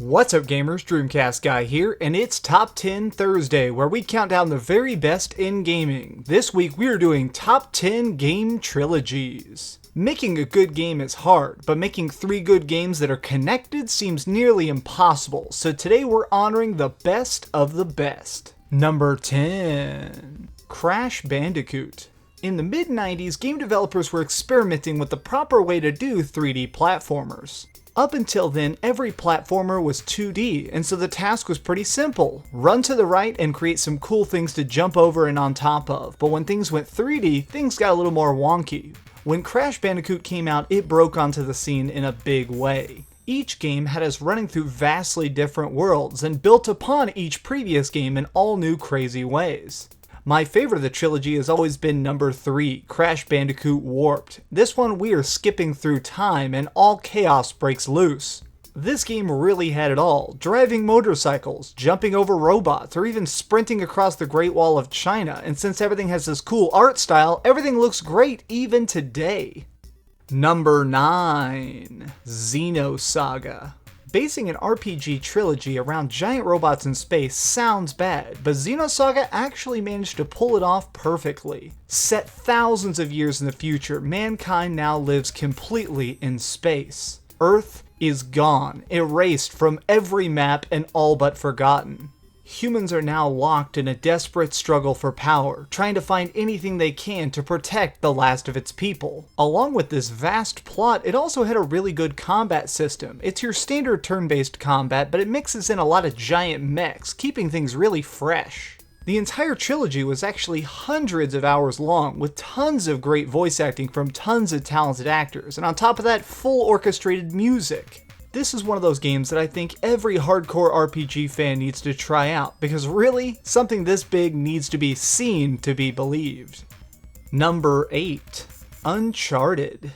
What's up gamers, DreamcastGuy here, and it's Top 10 Thursday, where we count down the very best in gaming. This week we are doing Top 10 Game Trilogies. Making a good game is hard, but making 3 good games that are connected seems nearly impossible, so today we're honoring the best of the best. Number 10. Crash Bandicoot. In the mid-90s, game developers were experimenting with the proper way to do 3D platformers. Up until then, every platformer was 2D, and so the task was pretty simple. Run to the right and create some cool things to jump over and on top of, but when things went 3D, things got a little more wonky. When Crash Bandicoot came out, it broke onto the scene in a big way. Each game had us running through vastly different worlds, and built upon each previous game in all new crazy ways. My favorite of the trilogy has always been number 3, Crash Bandicoot Warped. This one we are skipping through time and all chaos breaks loose. This game really had it all, driving motorcycles, jumping over robots, or even sprinting across the Great Wall of China, and since everything has this cool art style, everything looks great even today. Number 9. Xenosaga. Basing an RPG trilogy around giant robots in space sounds bad, but Xenosaga actually managed to pull it off perfectly. Set thousands of years in the future, mankind now lives completely in space. Earth is gone, erased from every map and all but forgotten. Humans are now locked in a desperate struggle for power, trying to find anything they can to protect the last of its people. Along with this vast plot, it also had a really good combat system. It's your standard turn-based combat, but it mixes in a lot of giant mechs, keeping things really fresh. The entire trilogy was actually hundreds of hours long, with tons of great voice acting from tons of talented actors, and on top of that, full orchestrated music. This is one of those games that I think every hardcore RPG fan needs to try out, because really, something this big needs to be seen to be believed. Number 8. Uncharted.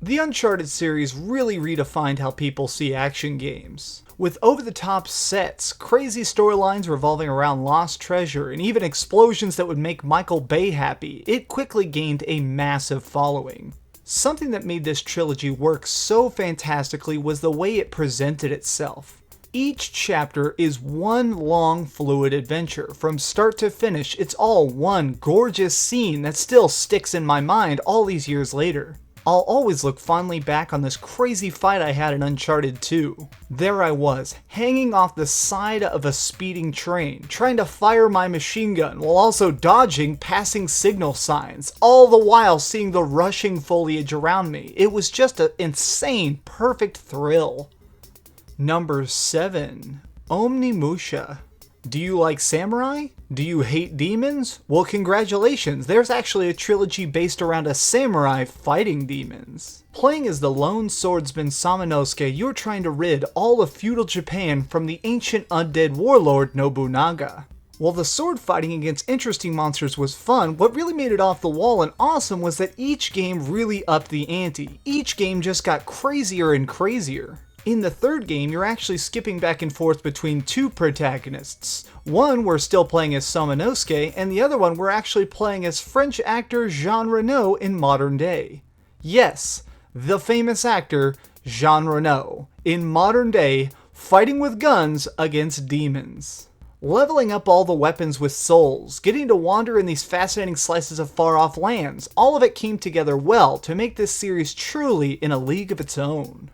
The Uncharted series really redefined how people see action games. With over-the-top sets, crazy storylines revolving around lost treasure, and even explosions that would make Michael Bay happy, it quickly gained a massive following. Something that made this trilogy work so fantastically was the way it presented itself. Each chapter is one long, fluid adventure. From start to finish, it's all one gorgeous scene that still sticks in my mind all these years later. I'll always look fondly back on this crazy fight I had in Uncharted 2. There I was, hanging off the side of a speeding train, trying to fire my machine gun while also dodging passing signal signs, all the while seeing the rushing foliage around me. It was just an insane, perfect thrill. Number 7. Onimusha. Do you like samurai? Do you hate demons? Well, congratulations, there's actually a trilogy based around a samurai fighting demons. Playing as the lone swordsman Samanosuke, you're trying to rid all of feudal Japan from the ancient undead warlord Nobunaga. While the sword fighting against interesting monsters was fun, what really made it off the wall and awesome was that each game really upped the ante. Each game just got crazier and crazier. In the third game, you're actually skipping back and forth between 2 protagonists. One we're still playing as Samanosuke, and the other one we're actually playing as French actor Jean Reno in modern day. Yes, the famous actor Jean Reno, in modern day, fighting with guns against demons. Leveling up all the weapons with souls, getting to wander in these fascinating slices of far-off lands, all of it came together well to make this series truly in a league of its own.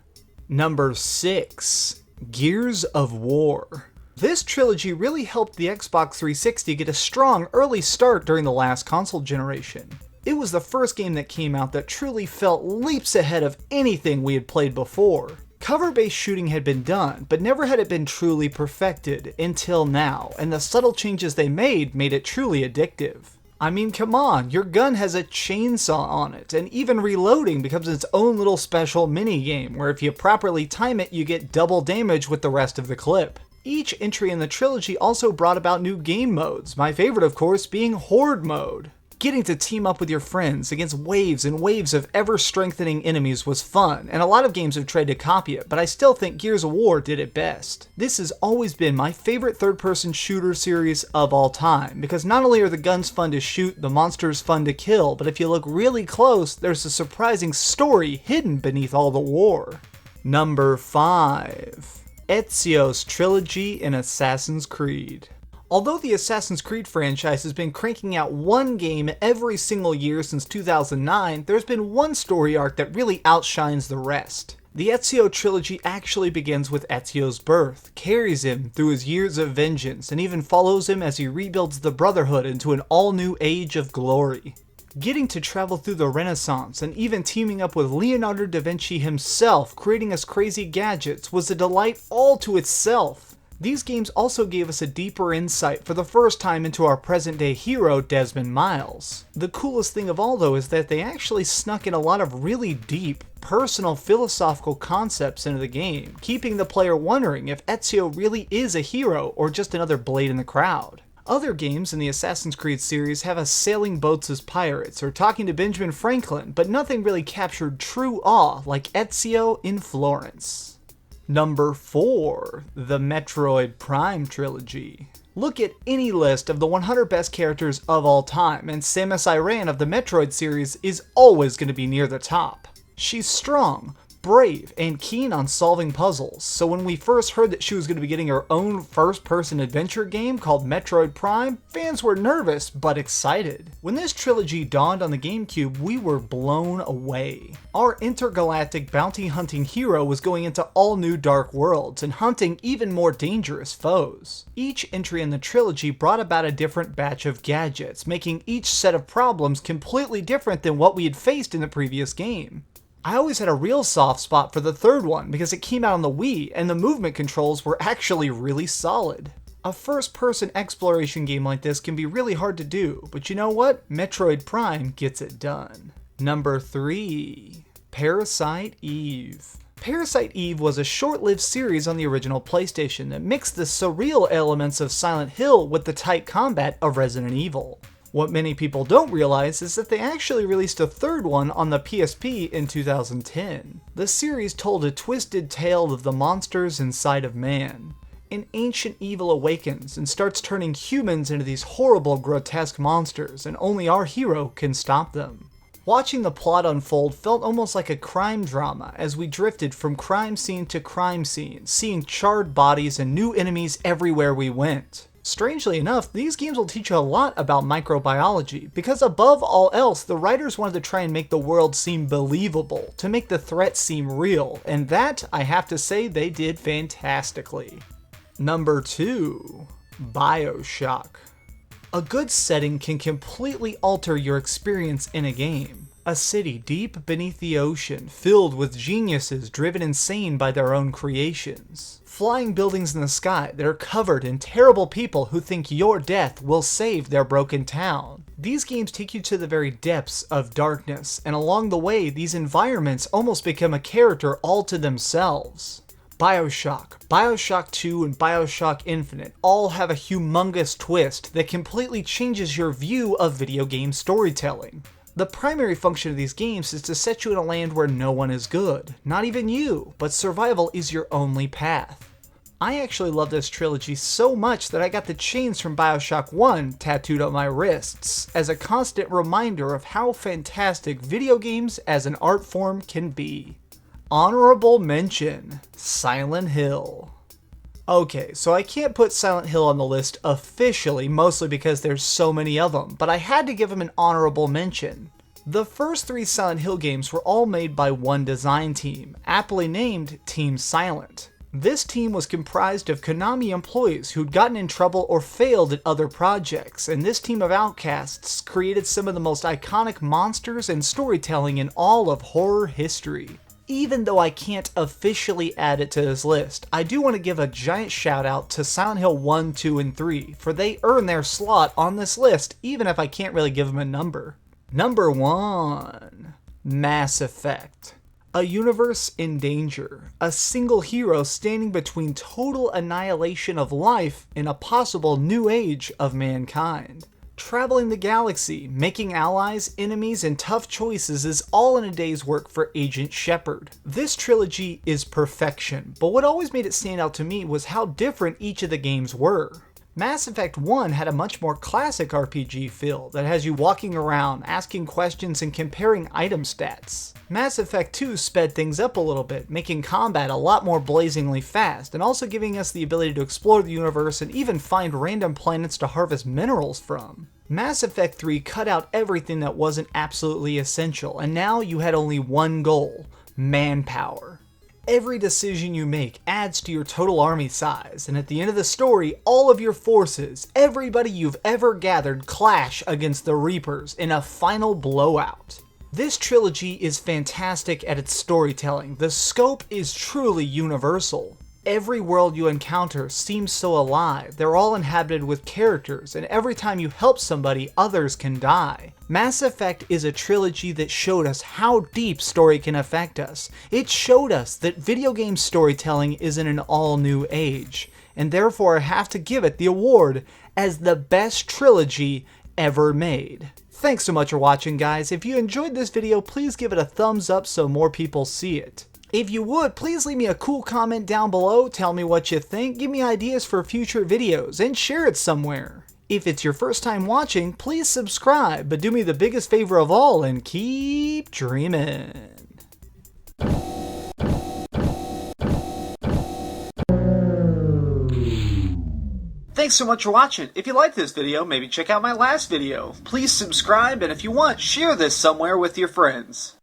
Number 6. Gears of War. This trilogy really helped the Xbox 360 get a strong early start during the last console generation. It was the first game that came out that truly felt leaps ahead of anything we had played before. Cover-based shooting had been done, but never had it been truly perfected until now, and the subtle changes they made it truly addictive. I mean, come on, your gun has a chainsaw on it, and even reloading becomes its own little special mini-game, where if you properly time it, you get double damage with the rest of the clip. Each entry in the trilogy also brought about new game modes, my favorite of course being Horde mode. Getting to team up with your friends against waves and waves of ever-strengthening enemies was fun, and a lot of games have tried to copy it, but I still think Gears of War did it best. This has always been my favorite third-person shooter series of all time, because not only are the guns fun to shoot, the monsters fun to kill, but if you look really close, there's a surprising story hidden beneath all the war. Number 5. Ezio's Trilogy in Assassin's Creed. Although the Assassin's Creed franchise has been cranking out one game every single year since 2009, there's been one story arc that really outshines the rest. The Ezio trilogy actually begins with Ezio's birth, carries him through his years of vengeance, and even follows him as he rebuilds the Brotherhood into an all-new age of glory. Getting to travel through the Renaissance and even teaming up with Leonardo da Vinci himself, creating us crazy gadgets, was a delight all to itself. These games also gave us a deeper insight for the first time into our present-day hero, Desmond Miles. The coolest thing of all, though, is that they actually snuck in a lot of really deep, personal philosophical concepts into the game, keeping the player wondering if Ezio really is a hero or just another blade in the crowd. Other games in the Assassin's Creed series have us sailing boats as pirates or talking to Benjamin Franklin, but nothing really captured true awe like Ezio in Florence. Number 4. The Metroid Prime Trilogy. Look at any list of the 100 best characters of all time, and Samus Aran of the Metroid series is always going to be near the top. She's strong, brave, and keen on solving puzzles, so when we first heard that she was going to be getting her own first-person adventure game called Metroid Prime, fans were nervous but excited. When this trilogy dawned on the GameCube, we were blown away. Our intergalactic bounty-hunting hero was going into all-new dark worlds and hunting even more dangerous foes. Each entry in the trilogy brought about a different batch of gadgets, making each set of problems completely different than what we had faced in the previous game. I always had a real soft spot for the third one because it came out on the Wii and the movement controls were actually really solid. A first-person exploration game like this can be really hard to do, but you know what? Metroid Prime gets it done. Number 3. Parasite Eve. Parasite Eve was a short-lived series on the original PlayStation that mixed the surreal elements of Silent Hill with the tight combat of Resident Evil. What many people don't realize is that they actually released a third one on the PSP in 2010. The series told a twisted tale of the monsters inside of man. An ancient evil awakens and starts turning humans into these horrible, grotesque monsters, and only our hero can stop them. Watching the plot unfold felt almost like a crime drama as we drifted from crime scene to crime scene, seeing charred bodies and new enemies everywhere we went. Strangely enough, these games will teach you a lot about microbiology, because above all else, the writers wanted to try and make the world seem believable, to make the threat seem real, and that, I have to say, they did fantastically. Number 2. Bioshock. A good setting can completely alter your experience in a game. A city deep beneath the ocean, filled with geniuses driven insane by their own creations. Flying buildings in the sky that are covered in terrible people who think your death will save their broken town. These games take you to the very depths of darkness, and along the way, these environments almost become a character all to themselves. Bioshock, Bioshock 2, and Bioshock Infinite all have a humongous twist that completely changes your view of video game storytelling. The primary function of these games is to set you in a land where no one is good, not even you, but survival is your only path. I actually love this trilogy so much that I got the chains from Bioshock 1 tattooed on my wrists, as a constant reminder of how fantastic video games as an art form can be. Honorable mention, Silent Hill. Okay, so I can't put Silent Hill on the list officially, mostly because there's so many of them, but I had to give them an honorable mention. The first 3 Silent Hill games were all made by one design team, aptly named Team Silent. This team was comprised of Konami employees who'd gotten in trouble or failed at other projects, and this team of outcasts created some of the most iconic monsters and storytelling in all of horror history. Even though I can't officially add it to this list, I do want to give a giant shout out to Silent Hill 1, 2, and 3, for they earn their slot on this list even if I can't really give them a number. Number 1. Mass Effect. A universe in danger. A single hero standing between total annihilation of life and a possible new age of mankind. Traveling the galaxy, making allies, enemies, and tough choices is all in a day's work for Agent Shepard. This trilogy is perfection, but what always made it stand out to me was how different each of the games were. Mass Effect 1 had a much more classic RPG feel that has you walking around, asking questions, and comparing item stats. Mass Effect 2 sped things up a little bit, making combat a lot more blazingly fast, and also giving us the ability to explore the universe and even find random planets to harvest minerals from. Mass Effect 3 cut out everything that wasn't absolutely essential, and now you had only one goal: manpower. Every decision you make adds to your total army size, and at the end of the story, all of your forces, everybody you've ever gathered, clash against the Reapers in a final blowout. This trilogy is fantastic at its storytelling. The scope is truly universal. Every world you encounter seems so alive. They're all inhabited with characters, and every time you help somebody, others can die. Mass Effect is a trilogy that showed us how deep story can affect us. It showed us that video game storytelling is in an all-new age, and therefore I have to give it the award as the best trilogy ever made. Thanks so much for watching, guys. If you enjoyed this video, please give it a thumbs up so more people see it. If you would, please leave me a cool comment down below, tell me what you think, give me ideas for future videos, and share it somewhere. If it's your first time watching, please subscribe, but do me the biggest favor of all and keep dreaming. Thanks so much for watching. If you liked this video, maybe check out my last video. Please subscribe, and if you want, share this somewhere with your friends.